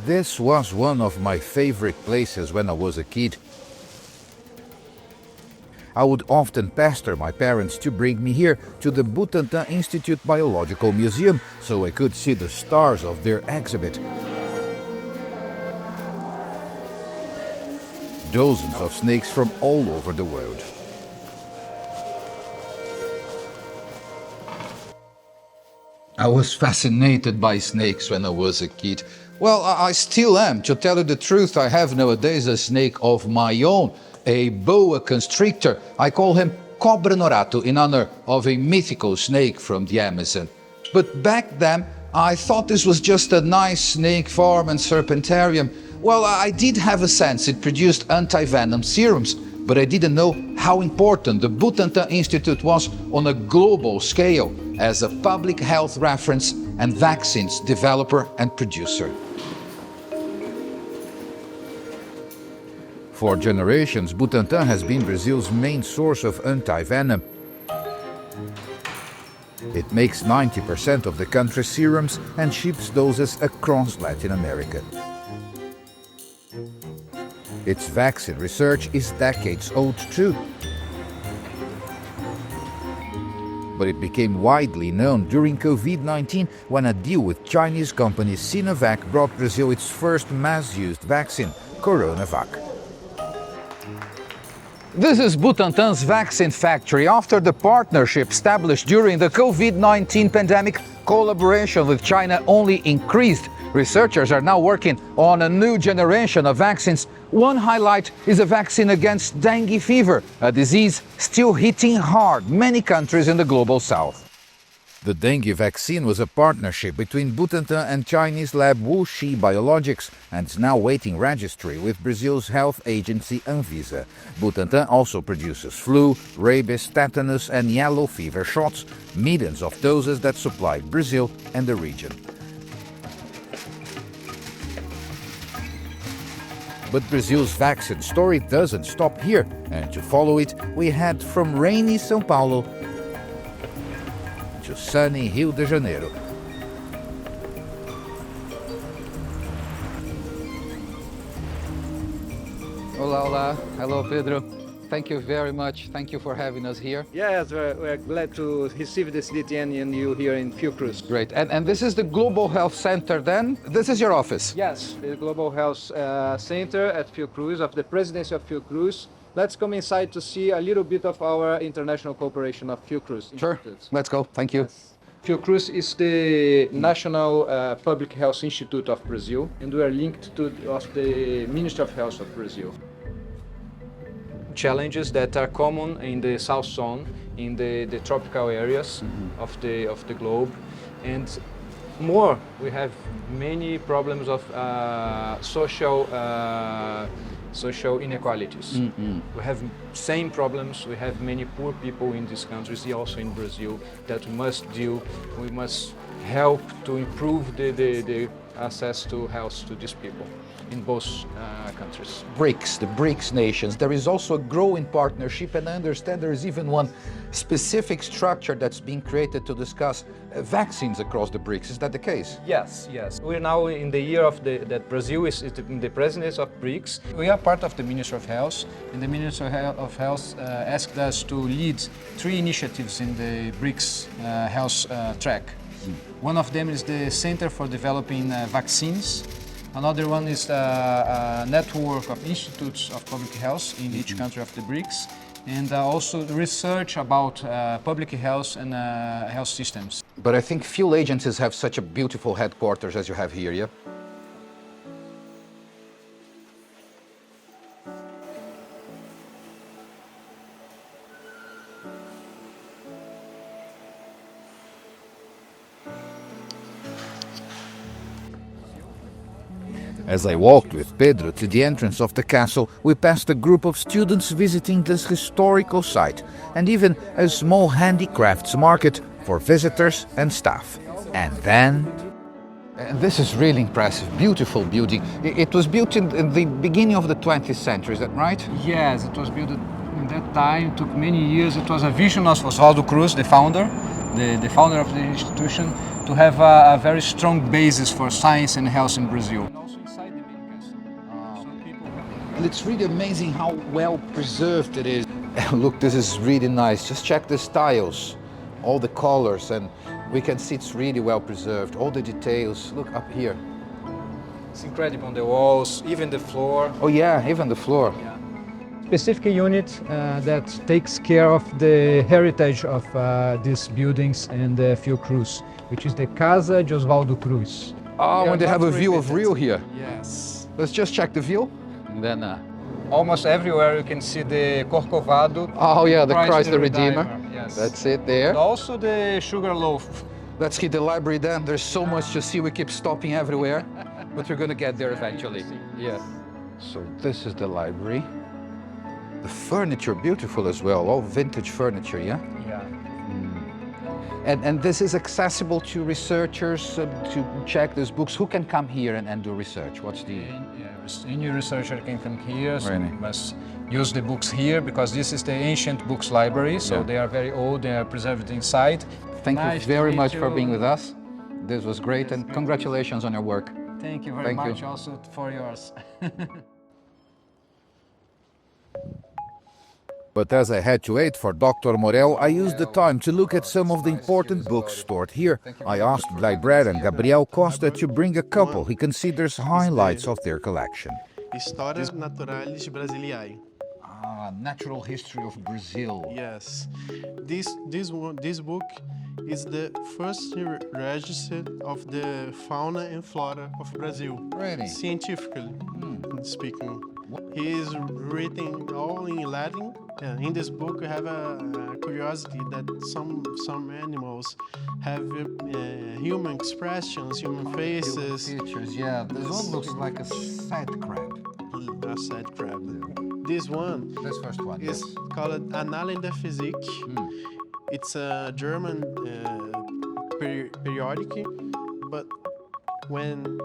This was one of my favorite places when I was a kid. I would often pester my parents to bring me here to the Butantan Institute Biological Museum so I could see the stars of their exhibit. Dozens of snakes from all over the world. I was fascinated by snakes when I was a kid. Well, I still am. To tell you the truth, I have nowadays a snake of my own, a boa constrictor. I call him Cobra Norato in honor of a mythical snake from the Amazon. But back then, I thought this was just a nice snake farm and serpentarium. Well, I did have a sense it produced anti-venom serums, but I didn't know how important the Butantan Institute was on a global scale as a public health reference and vaccines developer and producer. For generations, Butantan has been Brazil's main source of anti-venom. It makes 90% of the country's serums and ships doses across Latin America. Its vaccine research is decades old too. But it became widely known during COVID-19 when a deal with Chinese company Sinovac brought Brazil its first mass-used vaccine, Coronavac. This is Butantan's vaccine factory. After the partnership established during the COVID-19 pandemic, collaboration with China only increased. Researchers are now working on a new generation of vaccines. One highlight is a vaccine against dengue fever, a disease still hitting hard many countries in the global south. The dengue vaccine was a partnership between Butantan and Chinese lab WuXi Biologics and is now waiting registry with Brazil's health agency Anvisa. Butantan also produces flu, rabies, tetanus and yellow fever shots, millions of doses that supply Brazil and the region. But Brazil's vaccine story doesn't stop here, and to follow it, we head from rainy São Paulo to sunny Rio de Janeiro. Hola, hola. Hello, Pedro. Thank you very much. Thank you for having us here. Yes, we're glad to receive the CGTN and you here in Fiocruz. Great. And this is the Global Health Center then? This is your office? Yes, the Global Health Center at Fiocruz, of the Presidency of Fiocruz. Let's come inside to see a little bit of our international cooperation of Fiocruz. Sure. Let's go. Thank you. Yes. Fiocruz is the National Public Health Institute of Brazil, and we are linked to the Ministry of Health of Brazil. Challenges that are common in the South Zone, in the tropical areas of the globe, and more, we have many problems of social inequalities. We have same problems. We have many poor people in these countries, also in Brazil, that we must deal. We must help to improve the access to health to these people in both countries. BRICS, the BRICS nations. There is also a growing partnership, and I understand there is even one specific structure that's being created to discuss vaccines across the BRICS. Is that the case? Yes, yes. We're now in the year of that Brazil is in the presidency of BRICS. We are part of the Ministry of Health, and the Ministry of Health asked us to lead 3 initiatives in the BRICS health track. One of them is the Center for Developing Vaccines. Another one is a network of institutes of public health in each country of the BRICS, and also research about public health and health systems. But I think few agencies have such a beautiful headquarters as you have here, yeah? As I walked with Pedro to the entrance of the castle, we passed a group of students visiting this historical site, and even a small handicrafts market for visitors and staff. And then... And this is really impressive, beautiful building. It was built in the beginning of the 20th century, is that right? Yes, it was built in that time, it took many years. It was a vision of Oswaldo Cruz, the founder, the founder of the institution, to have a very strong basis for science and health in Brazil. It's really amazing how well preserved it is. Look, this is really nice. Just check the styles, all the colors, and we can see it's really well preserved. All the details. Look up here. It's incredible on the walls, even the floor. Oh yeah, even the floor. Yeah. Specific unit that takes care of the heritage of these buildings and the Fiocruz, which is the Casa de Osvaldo Cruz. Oh, when they have a view of Rio here. Yes. Let's just check the view. And then, almost everywhere you can see the Corcovado. oh yeah, the Christ the Redeemer. Yes. That's it there. And also the sugar loaf. Let's hit the library then. There's so much to see. We keep stopping everywhere, but we're going to get there eventually. Yeah. So this is the library. The furniture, beautiful as well. All vintage furniture, yeah? Yeah. And this is accessible to researchers to check these books. Who can come here and do research? What's the... Any researcher can come here, so Really? must use the books here because this is the ancient books library, so Yeah. they are very old, they are preserved inside. Thank Nice you to very meet much for you. being with us. This was great, and congratulations on your work. Thank you very Thank you. much also for yours. But as I had to wait for Dr. Morel, I used the time to look at some of the important books stored here. I asked librarian Gabriel Costa to bring a couple he considers highlights of their collection. Histórias Naturalis Brasiliae. Natural history of Brazil. Yes, this book is the first register of the fauna and flora of Brazil. Really? Scientifically speaking. He is written all in Latin. In this book, we have a curiosity that some animals have human expressions, human faces. Pictures, yeah. This one looks like a sad crab. A sad crab. This one This first one, is yes. called Annalen der Physik. It's a German periodic, but when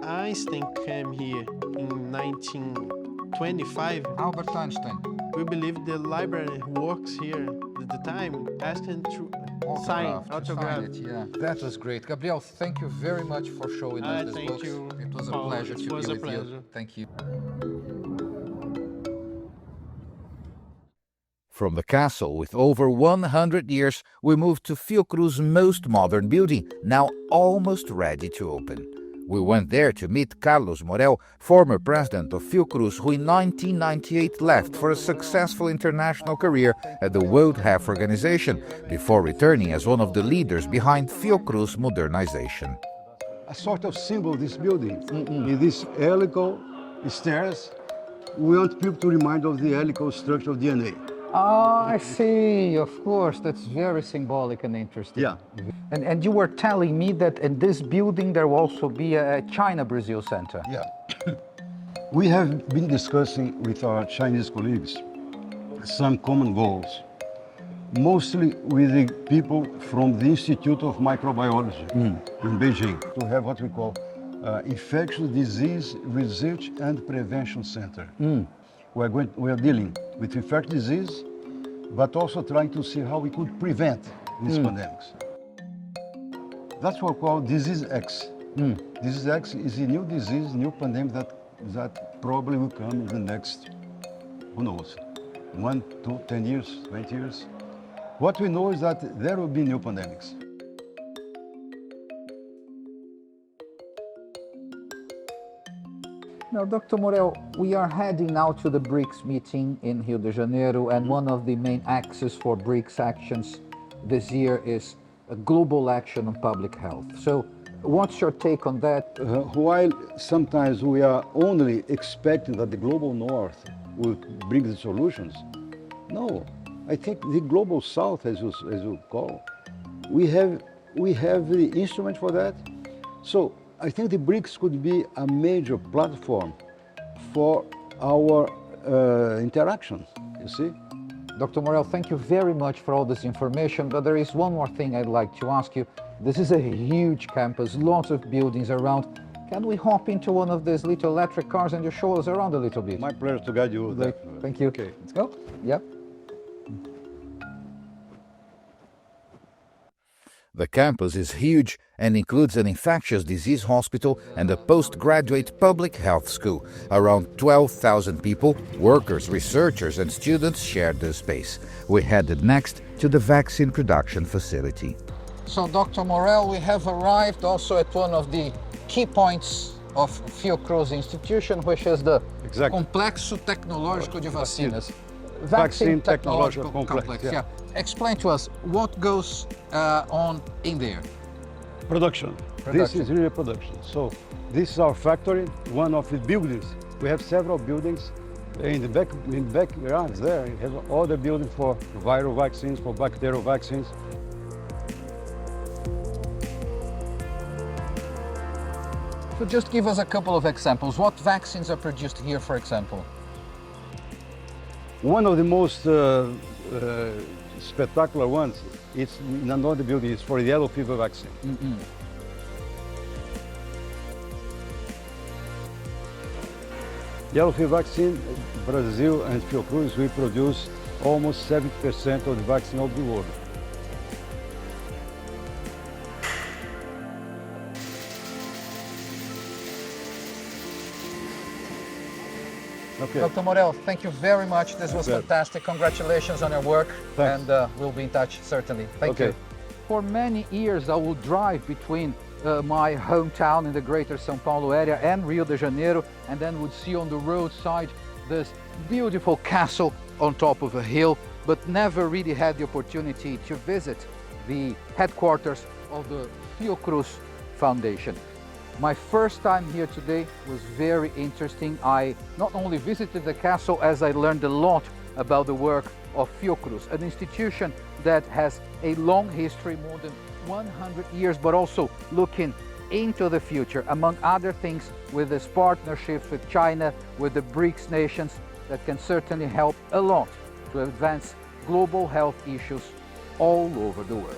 Einstein came here in 1925, Albert Einstein. we believe the librarian who works here at the time asked him to sign autograph. it, yeah. That was great. Gabriel, thank you very much for showing us these Thank books. you. It was a Paulo. pleasure It to was be a with you. pleasure. Thank you. From the castle with over 100 years, we moved to Fiocruz's most modern building, now almost ready to open. We went there to meet Carlos Morel, former president of Fiocruz, who in 1998 left for a successful international career at the World Health Organization, before returning as one of the leaders behind Fiocruz modernization. A sort of symbol of this building. In these helical stairs, we want people to remind of the helical structure of DNA. Oh, I see. Of course, that's very symbolic and interesting. Yeah. And you were telling me that in this building there will also be a China-Brazil center. Yeah. We have been discussing with our Chinese colleagues some common goals, mostly with the people from the Institute of Microbiology in Beijing, to have what we call Infectious Disease Research and Prevention Center. We are dealing with infectious disease, but also trying to see how we could prevent these pandemics. That's what we call Disease X. Disease X is a new disease, new pandemic that probably will come in the next, who knows, 1, 2, 10 years, 20 years. What we know is that there will be new pandemics. Now, Dr. Morel, we are heading now to the BRICS meeting in Rio de Janeiro, and one of the main axes for BRICS actions this year is a global action on public health. So, what's your take on that? While sometimes we are only expecting that the global north will bring the solutions, no, I think the global south, as you call, we have the instrument for that. So I think the BRICS could be a major platform for our interactions, you see. Dr. Morel, thank you very much for all this information, but there is one more thing I'd like to ask you. This is a huge campus, lots of buildings around. Can we hop into one of these little electric cars and you show us around a little bit? My pleasure to guide you. Great. Thank you. Okay. Let's go. Yep. The campus is huge and includes an infectious disease hospital and a postgraduate public health school. Around 12,000 people, workers, researchers, and students shared the space. We headed next to the vaccine production facility. So, Dr. Morel, we have arrived also at one of the key points of Fiocruz Institution, which is the Complexo Tecnológico de Vacinas. Vaccine Technological Complex. Yeah. Explain to us what goes on in there. Production. This is really production. So this is our factory, one of the buildings. We have several buildings. In the background there, we have all the buildings for viral vaccines, for bacterial vaccines. So just give us a couple of examples. What vaccines are produced here, for example? One of the most spectacular ones, it's in another building, it's for the yellow fever vaccine. Yellow fever vaccine, Brazil and Fiocruz, we produce almost 70% of the vaccine of the world. Okay. Dr. Morel, thank you very much. This was fantastic. Congratulations on your work. Thanks. And we'll be in touch, certainly. Thank you. For many years, I would drive between my hometown in the greater São Paulo area and Rio de Janeiro, and then would see on the roadside this beautiful castle on top of a hill, but never really had the opportunity to visit the headquarters of the Fiocruz Foundation. My first time here today was very interesting. I not only visited the castle, as I learned a lot about the work of Fiocruz, an institution that has a long history, more than 100 years, but also looking into the future, among other things, with this partnerships with China, with the BRICS nations, that can certainly help a lot to advance global health issues all over the world.